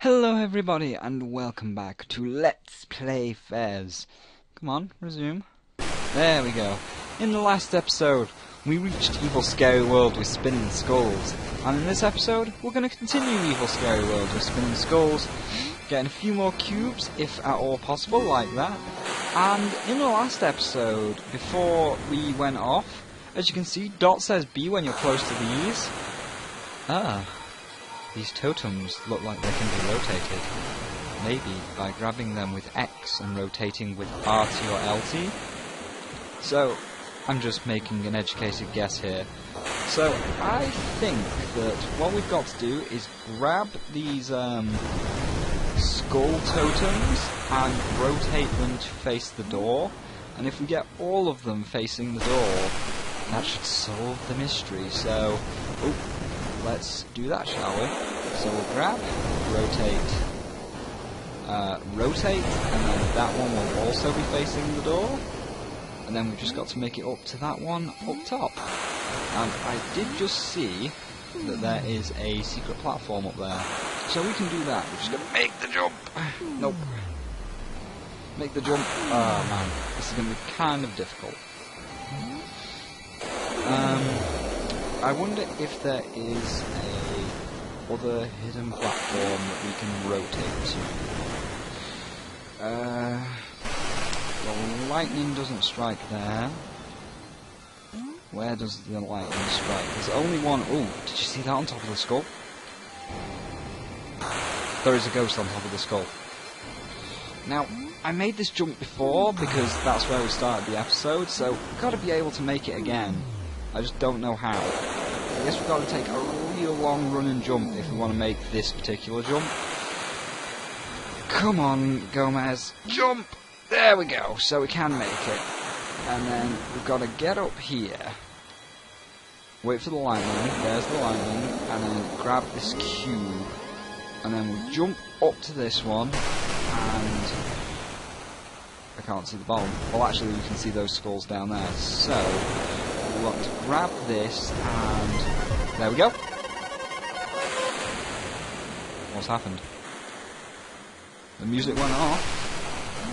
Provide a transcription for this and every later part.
Hello everybody and welcome back to Let's Play Fairs. Come on, resume. There we go. In the last episode, we reached Evil Scary World with Spinning Skulls. And in this episode, we're going to continue Evil Scary World with Spinning Skulls, getting a few more cubes, if at all possible, like that. And in the last episode, before we went off, as you can see, Dot says B when you're close to these. These totems look like they can be rotated. Maybe by grabbing them with X and rotating with RT or LT. So, I'm just making an educated guess here. So, I think that what we've got to do is grab these skull totems and rotate them to face the door. And if we get all of them facing the door, that should solve the mystery. So, let's do that, shall we? So we'll grab, rotate, and then that one will also be facing the door. And then we've just got to make it up to that one up top. And I did just see that there is a secret platform up there. So we can do that. We're just going to make the jump. Nope. Make the jump. Oh man, this is going to be kind of difficult. I wonder if there is other hidden platform that we can rotate to. The lightning doesn't strike there. Where does the lightning strike? There's only one. Oh, did you see that on top of the skull? There is a ghost on top of the skull. Now, I made this jump before because that's where we started the episode, so we've got to be able to make it again. I just don't know how. I guess we've got to take a real long run and jump if we want to make this particular jump. Come on, Gomez, jump! There we go, so we can make it. And then we've got to get up here, wait for the lightning, there's the lightning, and then grab this cube. And then we jump up to this one, and I can't see the bottom. Well, actually, we can see those skulls down there. So we want to grab this, and there we go. What's happened? The music went off.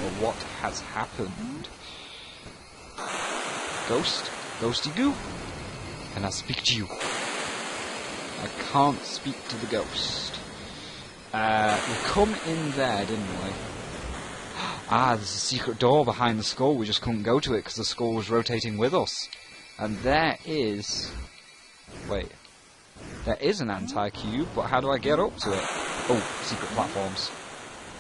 But what has happened? Ghost? Ghosty goo? Can I speak to you? I can't speak to the ghost. We come in there, didn't we? There's a secret door behind the skull. We just couldn't go to it because the skull was rotating with us. And there is... Wait. There is an anti-cube, but how do I get up to it? Oh, secret platforms.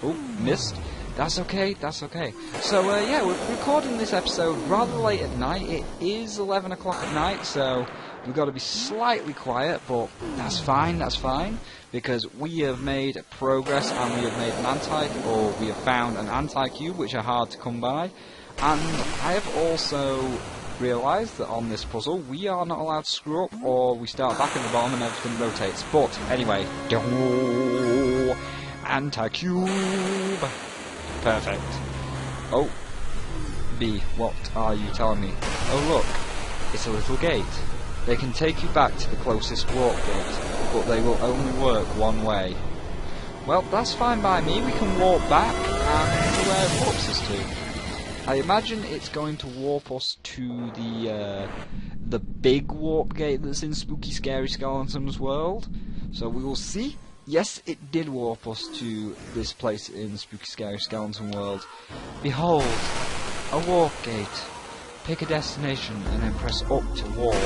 Oh, missed. That's okay, that's okay. So, yeah, we're recording this episode rather late at night. It is 11 o'clock at night, so we've got to be slightly quiet, but that's fine, because we have made progress and we have made an we have found an anti-cube, which are hard to come by. And I have also realised that on this puzzle, we are not allowed to screw up, or we start back at the bottom and everything rotates. But, anyway, anti-cube. Perfect. Oh. B, what are you telling me? Oh look, it's a little gate. They can take you back to the closest warp gate, but they will only work one way. Well, that's fine by me. We can warp back and see where it warps us to. I imagine it's going to warp us to the big warp gate that's in Spooky Scary Skeletons World. So we will see. Yes, it did warp us to this place in Spooky Scary Skeleton World. Behold, a warp gate. Pick a destination and then press up to warp.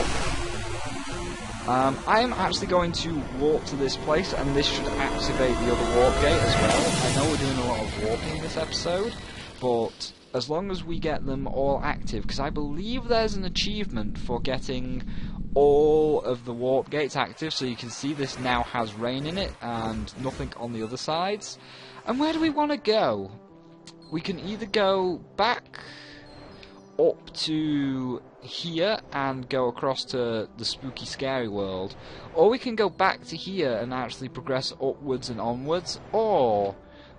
I am actually going to warp to this place, and this should activate the other warp gate as well. I know we're doing a lot of warping this episode, but as long as we get them all active, because I believe there's an achievement for getting all of the warp gates active, so you can see this now has rain in it and nothing on the other sides. And where do we want to go? We can either go back up to here and go across to the Spooky Scary World, or we can go back to here and actually progress upwards and onwards, or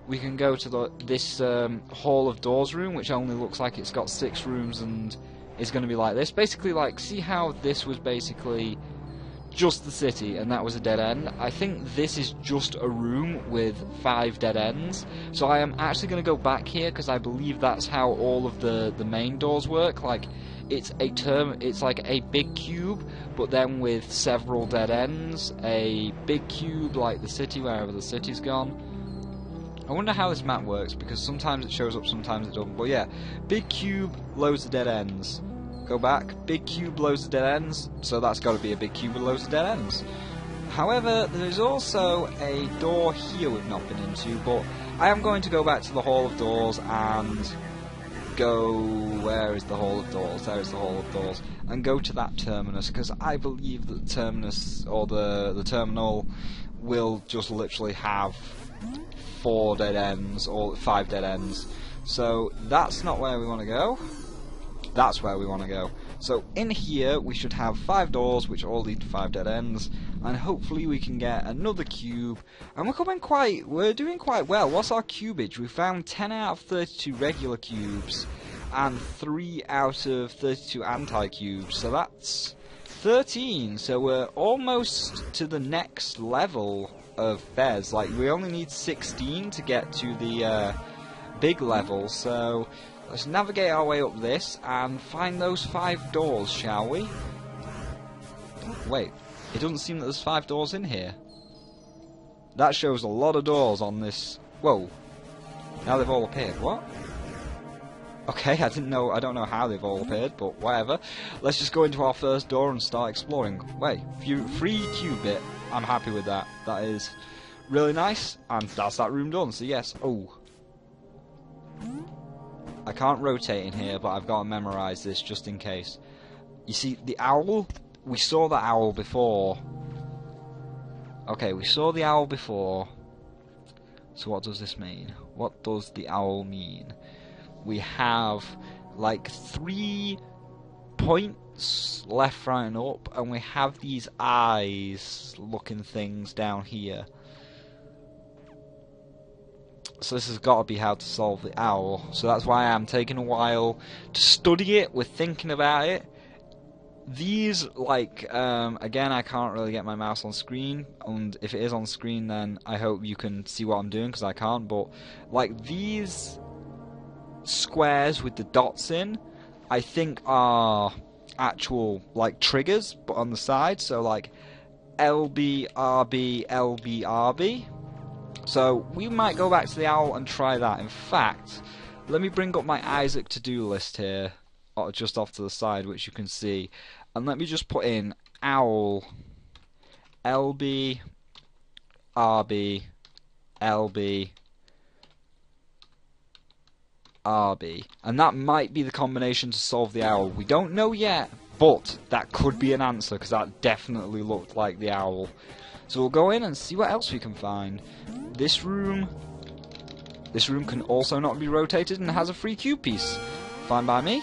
we can go to this Hall of Doors room, which only looks like it's got 6 rooms and is going to be like this. Basically, like, see how this was basically just the city, and that was a dead end. I think this is just a room with 5 dead ends. So I am actually going to go back here because I believe that's how all of the main doors work. Like it's like a big cube, but then with several dead ends. A big cube like the city, wherever the city's gone. I wonder how this map works because sometimes it shows up, sometimes it doesn't. But yeah, big cube, loads of dead ends. Go back, big cube, loads of dead ends, so that's got to be a big cube with loads of dead ends. However, there's also a door here we've not been into, but I am going to go back to the Hall of Doors and go... where is the Hall of Doors? There is the Hall of Doors. And go to that terminus, because I believe that the terminus, or the terminal, will just literally have 4 dead ends, or 5 dead ends. So that's not where we want to go. That's where we want to go. So in here we should have 5 doors which all lead to 5 dead ends, and hopefully we can get another cube. And we're doing quite well. What's our cubage? We found 10 out of 32 regular cubes and 3 out of 32 anti-cubes. So that's 13. So we're almost to the next level of Fez. Like we only need 16 to get to the big level. So let's navigate our way up this and find those 5 doors, shall we? Wait, it doesn't seem that there's 5 doors in here. That shows a lot of doors on this. Whoa. Now they've all appeared. What? Okay, I don't know how they've all appeared, but whatever. Let's just go into our first door and start exploring. Wait, free cube bit. I'm happy with that. That is really nice, and that's that room done, so yes. Oh. I can't rotate in here, but I've got to memorize this just in case. You see, the owl, we saw the owl before. Okay, we saw the owl before. So what does this mean? What does the owl mean? We have like 3 points left, right, and up, and we have these eyes looking things down here. So this has got to be how to solve the owl. So that's why I'm taking a while to study it. We're thinking about it. These, like, again, I can't really get my mouse on screen. And if it is on screen, then I hope you can see what I'm doing, because I can't. But, like, these squares with the dots in, I think are actual, like, triggers, but on the side. So, like, LB, RB, LB, RB. So we might go back to the owl and try that. In fact, let me bring up my Isaac to-do list here, just off to the side, which you can see, and let me just put in owl, LB, RB, LB, RB, and that might be the combination to solve the owl. We don't know yet, but that could be an answer, because that definitely looked like the owl. So we'll go in and see what else we can find. This room can also not be rotated and has a free cube piece. Fine by me.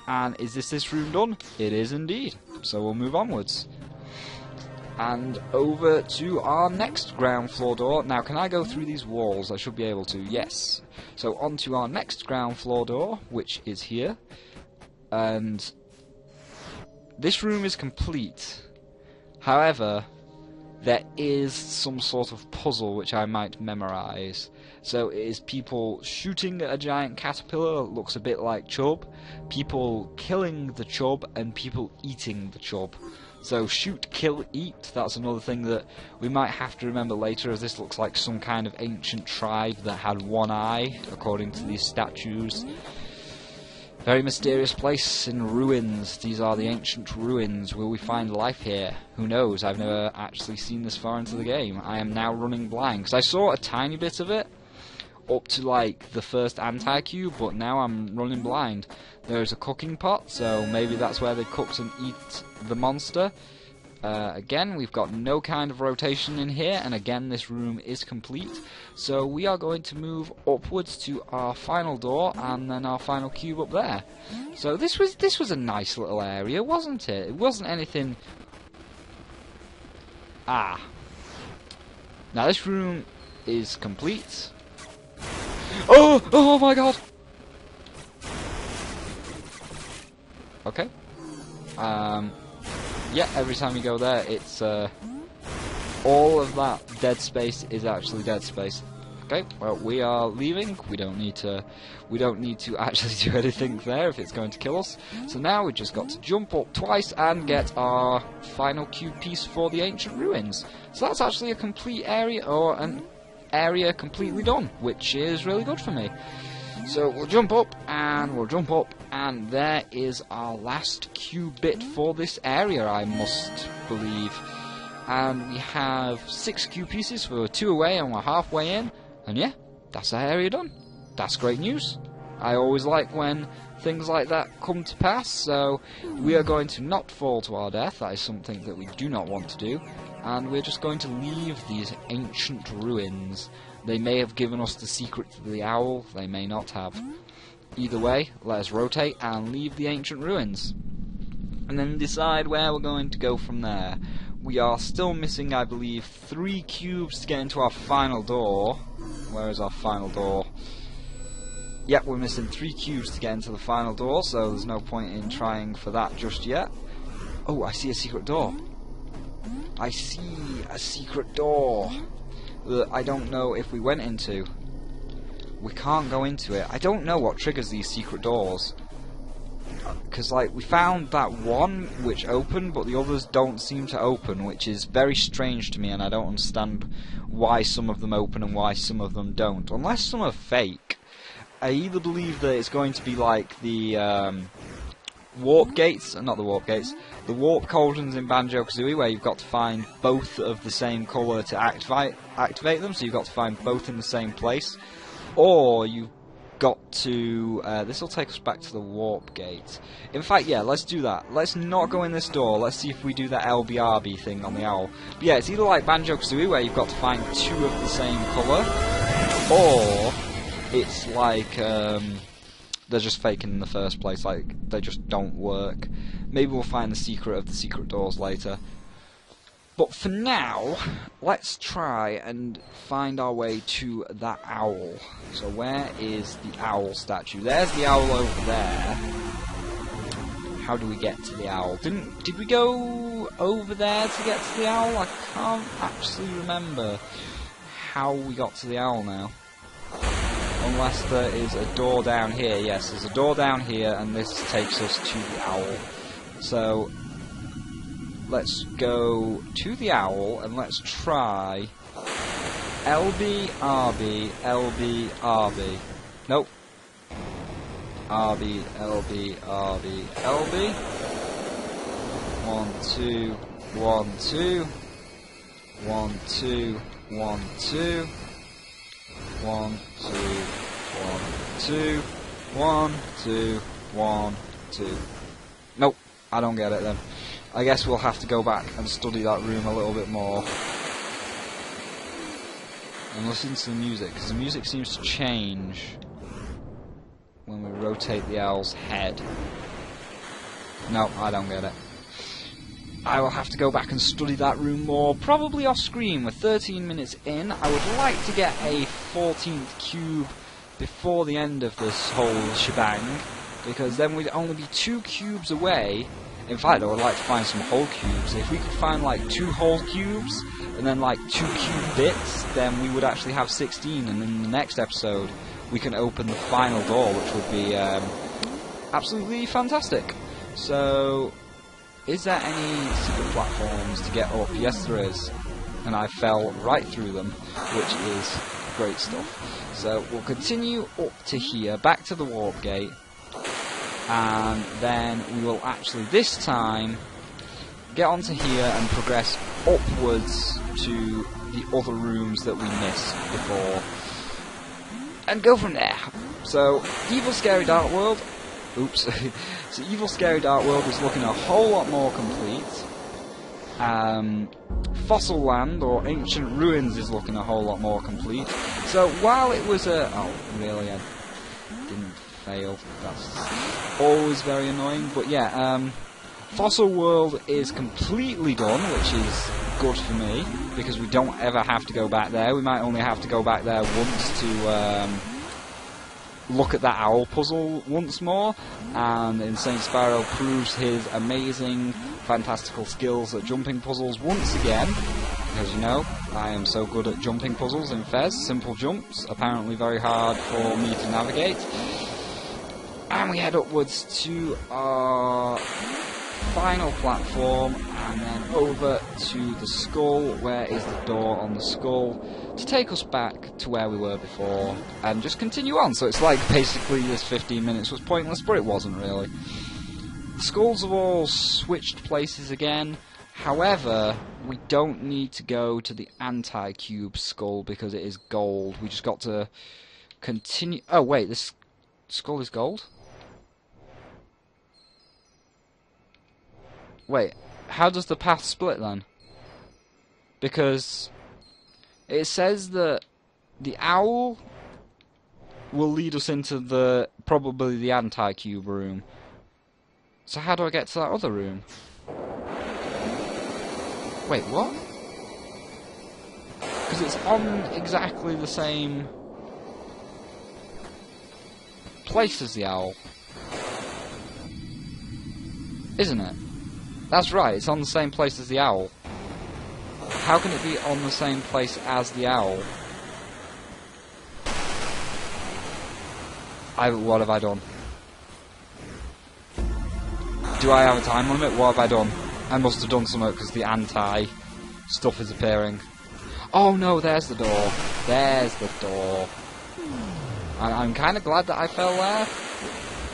And is this room done? It is indeed. So we'll move onwards. And over to our next ground floor door. Now, can I go through these walls? I should be able to. Yes. So on to our next ground floor door, which is here. And this room is complete. However, there is some sort of puzzle which I might memorize. So it is people shooting at a giant caterpillar that looks a bit like Chub, people killing the Chub, and people eating the Chub. So shoot, kill, eat, that's another thing that we might have to remember later, as this looks like some kind of ancient tribe that had one eye, according to these statues. Very mysterious place in ruins. These are the ancient ruins. Will we find life here? Who knows? I've never actually seen this far into the game. I am now running blind, because I saw a tiny bit of it up to like the first anti-cube, but now I'm running blind. There's a cooking pot, so maybe that's where they cooked and eat the monster. Again, we've got no kind of rotation in here, and again, this room is complete. So we are going to move upwards to our final door, and then our final cube up there. So this was a nice little area, wasn't it? It wasn't anything. Now this room is complete. Oh my god! yeah, every time you go there, it's all of that dead space is actually dead space. Okay, well, we are leaving. We don't need to actually do anything there if it's going to kill us. So now we just got to jump up twice and get our final cube piece for the ancient ruins. So that's actually a complete area, or an area completely done, which is really good for me. So we'll jump up, and there is our last cube bit for this area, I must believe. And we have 6 cube pieces, so we're 2 away and we're halfway in. And yeah, that's our area done. That's great news. I always like when things like that come to pass, so we are going to not fall to our death. That is something that we do not want to do. And we're just going to leave these ancient ruins. They may have given us the secret to the owl, they may not have. Either way, let us rotate and leave the ancient ruins. And then decide where we're going to go from there. We are still missing, I believe, 3 cubes to get into our final door. Where is our final door? Yep, we're missing 3 cubes to get into the final door, so there's no point in trying for that just yet. Oh, I see a secret door. I see a secret door that I don't know if we went into. We can't go into it. I don't know what triggers these secret doors. Because, like, we found that one which opened, but the others don't seem to open, which is very strange to me, and I don't understand why some of them open and why some of them don't. Unless some are fake. I either believe that it's going to be like the warp gates, not the warp gates, the warp cauldrons in Banjo-Kazooie, where you've got to find both of the same colour to activate them, so you've got to find both in the same place, or you've got to, this will take us back to the warp gate. In fact, yeah, let's do that. Let's not go in this door, let's see if we do that LBRB thing on the owl. But yeah, it's either like Banjo-Kazooie, where you've got to find 2 of the same colour, or it's like, they're just faking in the first place, like, they just don't work. Maybe we'll find the secret of the secret doors later. But for now, let's try and find our way to that owl. So where is the owl statue? There's the owl over there. How do we get to the owl? Did we go over there to get to the owl? I can't actually remember how we got to the owl now. Unless there is a door down here. Yes, there's a door down here, and this takes us to the owl. So let's go to the owl and let's try LB, RB, LB, RB. Nope. RB, LB, RB, LB. 1, 2, 1, 2. 1, 2, 1, 2. 1, 2, 1, 2. 1, 2, 1, 2. Nope, I don't get it then. I guess we'll have to go back and study that room a little bit more. And listen to the music, because the music seems to change when we rotate the owl's head. No, I don't get it. I will have to go back and study that room more, probably off screen. We're 13 minutes in. I would like to get a 14th cube before the end of this whole shebang, because then we'd only be 2 cubes away. In fact, I would like to find some whole cubes. If we could find like 2 whole cubes, and then like 2 cube bits, then we would actually have 16, and in the next episode we can open the final door, which would be absolutely fantastic. So, is there any secret platforms to get up? Yes, there is. And I fell right through them, which is great stuff. So, we'll continue up to here, back to the warp gate, and then we will actually this time get onto here and progress upwards to the other rooms that we missed before, and go from there. So, Evil Scary Dark World, oops, so Evil Scary Dark World is looking a whole lot more complete. Fossil Land, or Ancient Ruins, is looking a whole lot more complete. So, while it was a... oh, really, I didn't fail. That's always very annoying. But yeah, Fossil World is completely done, which is good for me, because we don't ever have to go back there. We might only have to go back there once to look at that owl puzzle once more, and Insane Spyro proves his amazing, fantastical skills at jumping puzzles once again. As you know, I am so good at jumping puzzles in Fez, simple jumps, apparently very hard for me to navigate. And we head upwards to our final platform, and then over to the skull, where is the door on the skull, to take us back to where we were before, and just continue on. So it's like basically this 15 minutes was pointless, but it wasn't really. The skulls have all switched places again. However, we don't need to go to the anti-cube skull because it is gold. We just got to continue... Oh wait, this skull is gold? Wait, how does the path split then? Because it says that the owl will lead us into probably the anti-cube room. So how do I get to that other room? Wait, what? Because it's on exactly the same place as the owl, isn't it? That's right, it's on the same place as the owl. How can it be on the same place as the owl? What have I done? Do I have a time limit? What have I done? I must have done something because the anti-stuff is appearing. Oh no, there's the door. There's the door. I'm kind of glad that I fell there.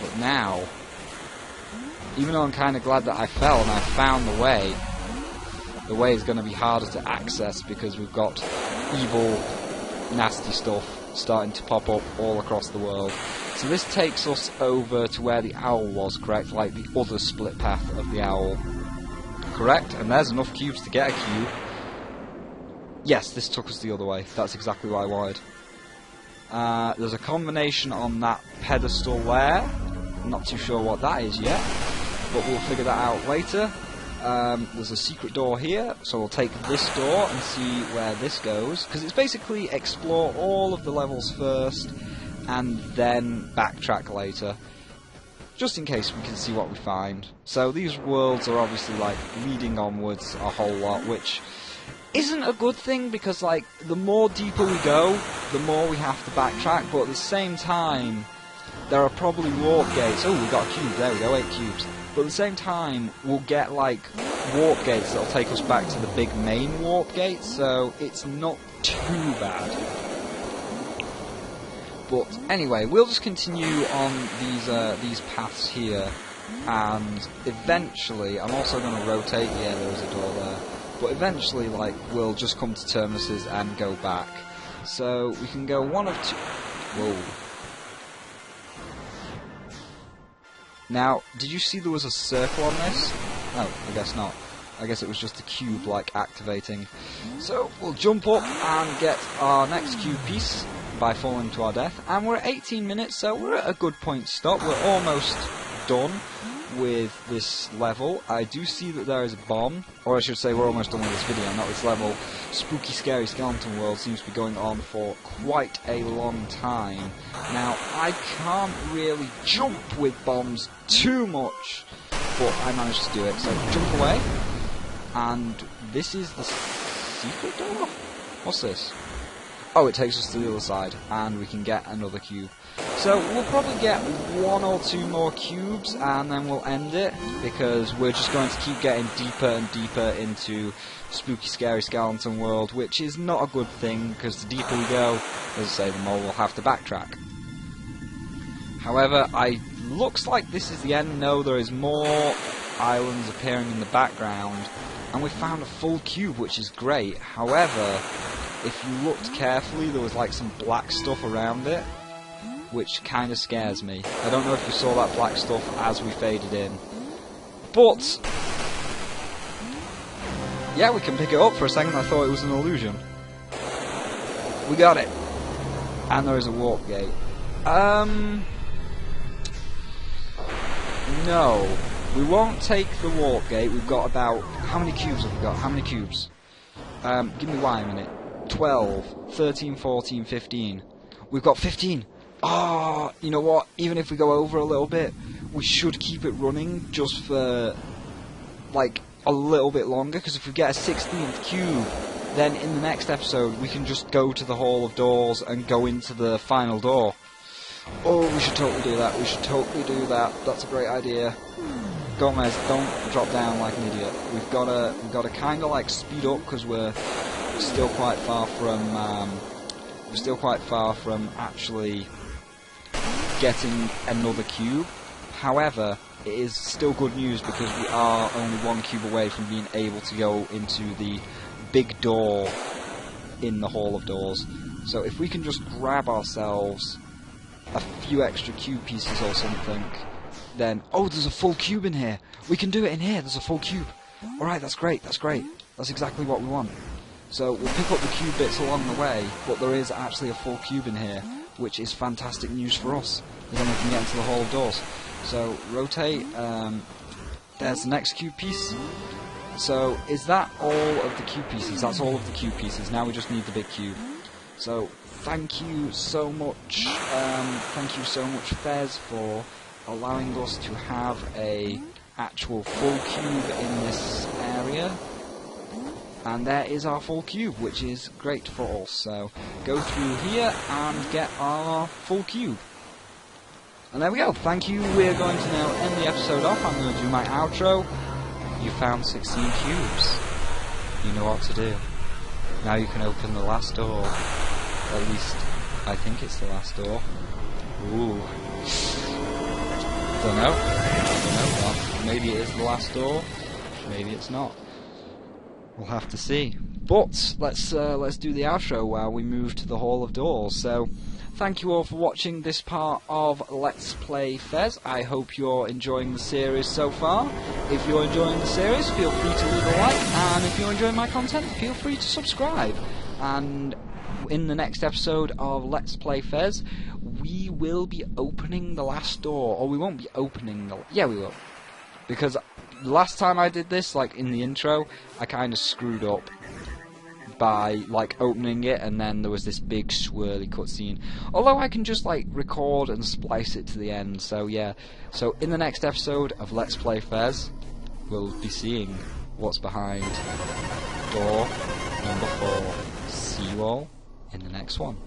But now, even though I'm kind of glad that I fell and I found the way is going to be harder to access because we've got evil, nasty stuff starting to pop up all across the world. So this takes us over to where the owl was, correct? Like the other split path of the owl. Correct? And there's enough cubes to get a cube. Yes, this took us the other way. That's exactly what I wanted. There's a combination on that pedestal there. I'm not too sure what that is yet, but we'll figure that out later. There's a secret door here, so we'll take this door and see where this goes, because it's basically explore all of the levels first and then backtrack later, just in case we can see what we find. So these worlds are obviously like leading onwards a whole lot, which isn't a good thing, because like the more deeper we go, the more we have to backtrack, but at the same time there are probably warp gates. Oh, we got a cube, there we go, 8 cubes. But at the same time, we'll get like warp gates that'll take us back to the big main warp gate, so it's not too bad. But anyway, we'll just continue on these paths here, and eventually, I'm also going to rotate. Yeah, there's a door there. But eventually, like, we'll just come to terminuses and go back. So we can go one of two. Whoa. Now, did you see there was a circle on this? Oh, I guess not. I guess it was just a cube, like, activating. So, we'll jump up and get our next cube piece by falling to our death. And we're at 18 minutes, so we're at a good point to stop. We're almost done with this level. I do see that there is a bomb, or I should say we're almost done with this video, not this level. Spooky Scary Skeleton World seems to be going on for quite a long time. Now, I can't really jump with bombs too much, but I managed to do it. So, jump away, and this is the secret door? What's this? Oh, it takes us to the other side, and we can get another cube. So we'll probably get 1 or 2 more cubes, and then we'll end it, because we're just going to keep getting deeper and deeper into Spooky Scary Skeleton World, which is not a good thing, because the deeper we go, as I say, the more we'll have to backtrack. However, looks like this is the end. No, there is more islands appearing in the background, and we found a full cube, which is great. However, if you looked carefully, there was like some black stuff around it, which kind of scares me. I don't know if you saw that black stuff as we faded in. But yeah, we can pick it up. For a second I thought it was an illusion. We got it. And there is a warp gate. No. We won't take the warp gate. We've got about... How many cubes have we got? How many cubes? Give me a minute. 12, 13, 14, 15. We've got 15. you know what? Even if we go over a little bit, we should keep it running just for like a little bit longer, because if we get a 16th cube, then in the next episode we can just go to the Hall of Doors and go into the final door. Oh, we should totally do that. We should totally do that. That's a great idea. Gomez, don't drop down like an idiot. We've got to kind of like speed up, because we're still quite far from actually getting another cube. However, it is still good news, because we are only one cube away from being able to go into the big door in the Hall of Doors. So if we can just grab ourselves a few extra cube pieces or something, then... Oh, there's a full cube in here! We can do it in here, there's a full cube! Alright, that's great, that's great. That's exactly what we want. So we'll pick up the cube bits along the way, but there is actually a full cube in here, which is fantastic news for us. Then we can get into the Hall of Doors. So, rotate, there's the next cube piece. So, is that all of the cube pieces? That's all of the cube pieces. Now we just need the big cube. So, thank you so much, Fez, for allowing us to have a actual full cube in this area. And there is our full cube, which is great for us. So, go through here and get our full cube. And there we go, thank you. We're going to now end the episode off. I'm going to do my outro. You found 16 cubes. You know what to do. Now you can open the last door. At least, I think it's the last door. Ooh. Don't know. Well, maybe it is the last door. Maybe it's not. We'll have to see. But, let's do the outro while we move to the Hall of Doors. So, thank you all for watching this part of Let's Play Fez. I hope you're enjoying the series so far. If you're enjoying the series, feel free to leave a like, and if you're enjoying my content, feel free to subscribe. And in the next episode of Let's Play Fez, we will be opening the last door. Or we won't be opening the... Yeah, we will. Because last time I did this, like in the intro, I kind of screwed up by like opening it, and then there was this big swirly cutscene. Although I can just like record and splice it to the end. So yeah. So in the next episode of Let's Play Fez, we'll be seeing what's behind door number 4. See you all in the next one.